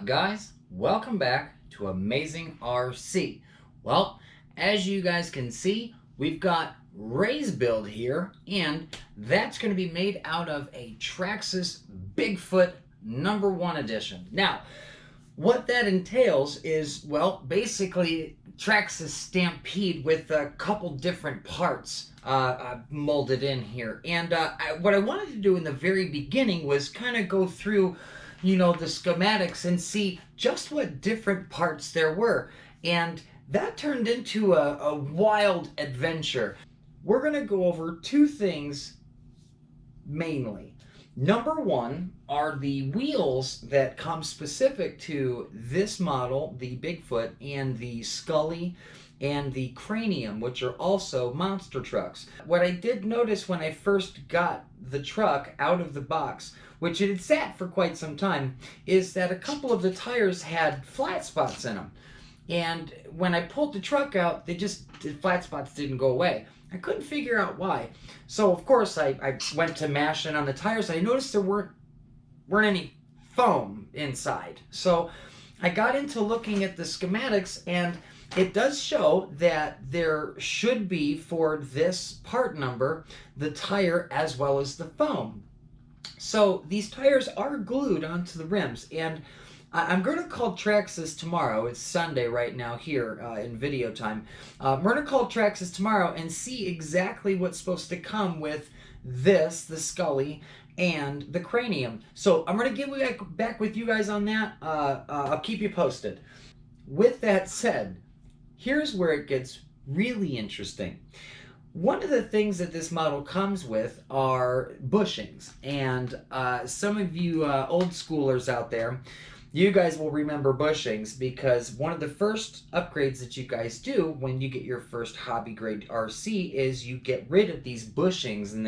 guys? Welcome back to Amazing RC. Well, as you guys can see, we've got Ray's build here, and that's going to be made out of a Traxxas Bigfoot #1 edition. Now, what that entails is, well, basically Traxxas Stampede with a couple different parts molded in here. And what I wanted to do in the very beginning was kind of go through, the schematics and see just what different parts there were. And that turned into a wild adventure. We're going to go over two things mainly. #1 are the wheels that come specific to this model, the Bigfoot, and the Scully and the Cranium, which are also monster trucks. What I did notice when I first got the truck out of the box, which it had sat for quite some time, is that a couple of the tires had flat spots in them. And when I pulled the truck out, the flat spots didn't go away. I couldn't figure out why. So of course I went to mashing on the tires. I noticed there weren't any foam inside. So I got into looking at the schematics, and it does show that there should be, for this part number, the tire as well as the foam. So these tires are glued onto the rims, and I'm going to call Traxxas tomorrow. It's Sunday right now here in video time. We're going to call Traxxas tomorrow and see exactly what's supposed to come with this, the Scully, and the Cranium. So I'm going to get back with you guys on that. I'll keep you posted. With that said, here's where it gets really interesting. One of the things that this model comes with are bushings. And some of you old schoolers out there, you guys will remember bushings, because one of the first upgrades that you guys do when you get your first hobby grade RC is you get rid of these bushings. And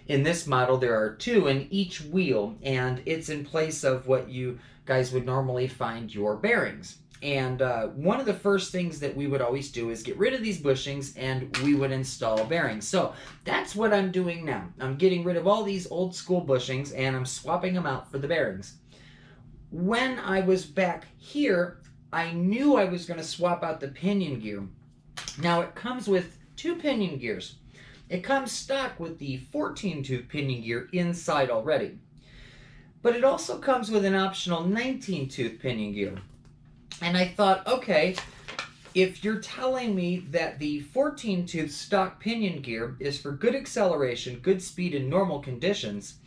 in this model there are 2 in each wheel, and it's in place of what you guys would normally find your bearings. And one of the first things that we would always do is get rid of these bushings, and we would install bearings. So that's what I'm doing now. I'm getting rid of all these old school bushings, and I'm swapping them out for the bearings. When I was back here, I knew I was going to swap out the pinion gear. Now it comes with 2 pinion gears. It comes stock with the 14-tooth pinion gear inside already. But it also comes with an optional 19-tooth pinion gear. And I thought, okay, if you're telling me that the 14-tooth stock pinion gear is for good acceleration, good speed in normal conditions,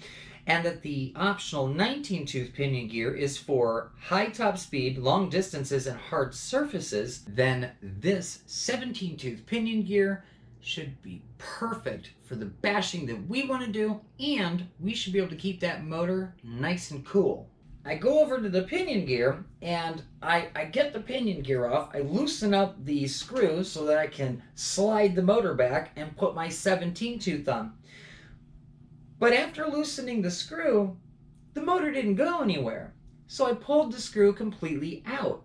and that the optional 19-tooth pinion gear is for high top speed, long distances, and hard surfaces, then this 17-tooth pinion gear should be perfect for the bashing that we want to do, and we should be able to keep that motor nice and cool. I go over to the pinion gear, and I get the pinion gear off. I loosen up the screws so that I can slide the motor back and put my 17-tooth on. But after loosening the screw, the motor didn't go anywhere. So I pulled the screw completely out.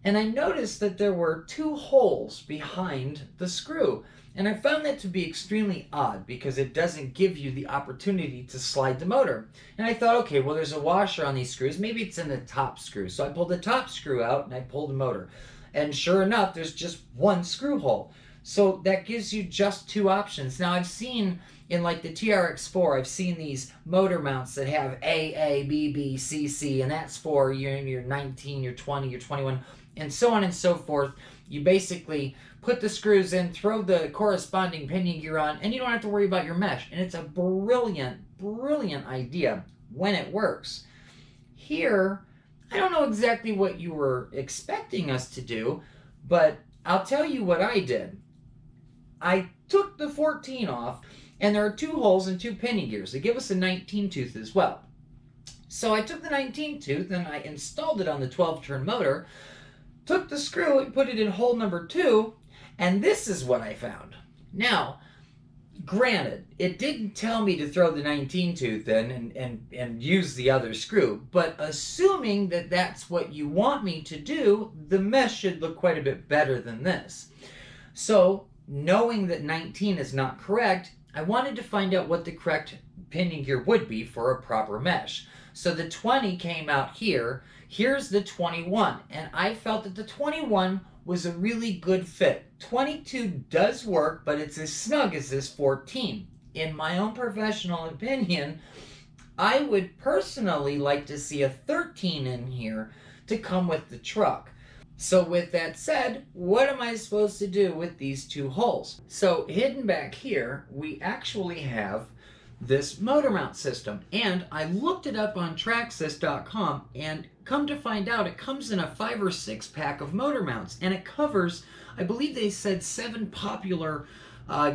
And I noticed that there were 2 holes behind the screw. And I found that to be extremely odd, because it doesn't give you the opportunity to slide the motor. And I thought, okay, well, there's a washer on these screws. Maybe it's in the top screw. So I pulled the top screw out and I pulled the motor. And sure enough, there's just 1 screw hole. So that gives you just 2 options. Now I've seen in like the TRX4, I've seen these motor mounts that have AA, BB, CC, and that's for your 19, your 20, your 21, and so on and so forth. You basically put the screws in, throw the corresponding pinion gear on, and you don't have to worry about your mesh. And it's a brilliant, brilliant idea when it works. Here, I don't know exactly what you were expecting us to do, but I'll tell you what I did. I took the 14 off, and there are 2 holes and 2 pinion gears. They give us a 19-tooth as well. So I took the 19-tooth and I installed it on the 12-turn motor, took the screw and put it in hole number 2, and this is what I found. Now, granted, it didn't tell me to throw the 19-tooth in and use the other screw, but assuming that that's what you want me to do, the mesh should look quite a bit better than this. So, knowing that 19 is not correct, I wanted to find out what the correct pinion gear would be for a proper mesh. So the 20 came out here. here's the 21, and I felt that the 21 was a really good fit. 22 does work, but it's as snug as this 14. In my own professional opinion, I would personally like to see a 13 in here to come with the truck. So with that said, what am I supposed to do with these two holes? So hidden back here, we actually have this motor mount system, and I looked it up on Traxxas.com, and come to find out it comes in a 5 or 6 pack of motor mounts, and it covers, I believe they said 7 popular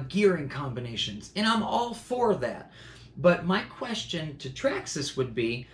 gearing combinations, and I'm all for that. But my question to Traxxas would be,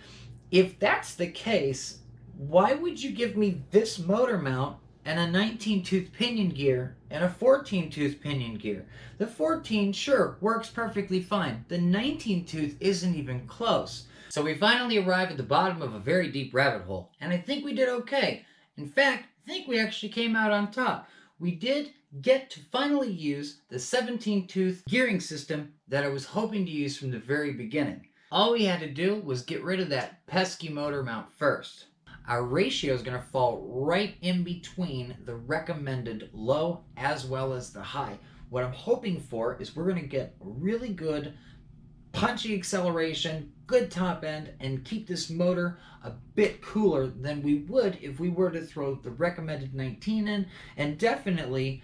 if that's the case, why would you give me this motor mount and a 19-tooth pinion gear and a 14-tooth pinion gear? The 14, sure, works perfectly fine. The 19-tooth isn't even close. So we finally arrived at the bottom of a very deep rabbit hole, and I think we did okay. In fact, I think we actually came out on top. We did get to finally use the 17-tooth gearing system that I was hoping to use from the very beginning. All we had to do was get rid of that pesky motor mount first. Our ratio is going to fall right in between the recommended low as well as the high. What I'm hoping for is we're going to get really good punchy acceleration, good top end, and keep this motor a bit cooler than we would if we were to throw the recommended 19 in, and definitely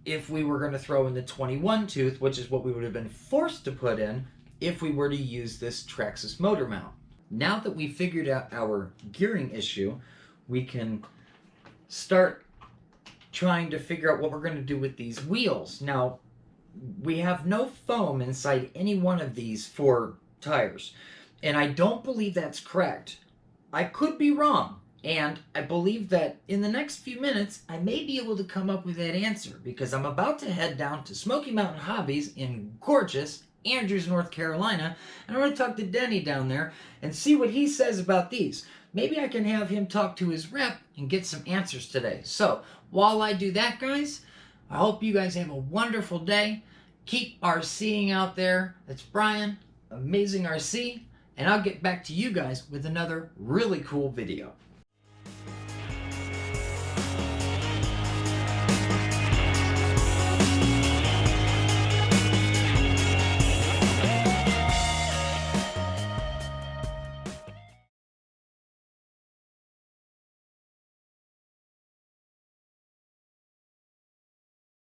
if we were going to throw in the 21 tooth, which is what we would have been forced to put in if we were to use this Traxxas motor mount. Now that we figured out our gearing issue, we can start trying to figure out what we're going to do with these wheels. Now, we have no foam inside any one of these 4 tires, and I don't believe that's correct. I could be wrong, and I believe that in the next few minutes I may be able to come up with that answer, because I'm about to head down to Smoky Mountain Hobbies in gorgeous Andrews, North Carolina, and I'm going to talk to Denny down there and see what he says about these. Maybe I can have him talk to his rep and get some answers today. So while I do that, guys, I hope you guys have a wonderful day. Keep RCing out there. That's Brian, Amazing RC, and I'll get back to you guys with another really cool video.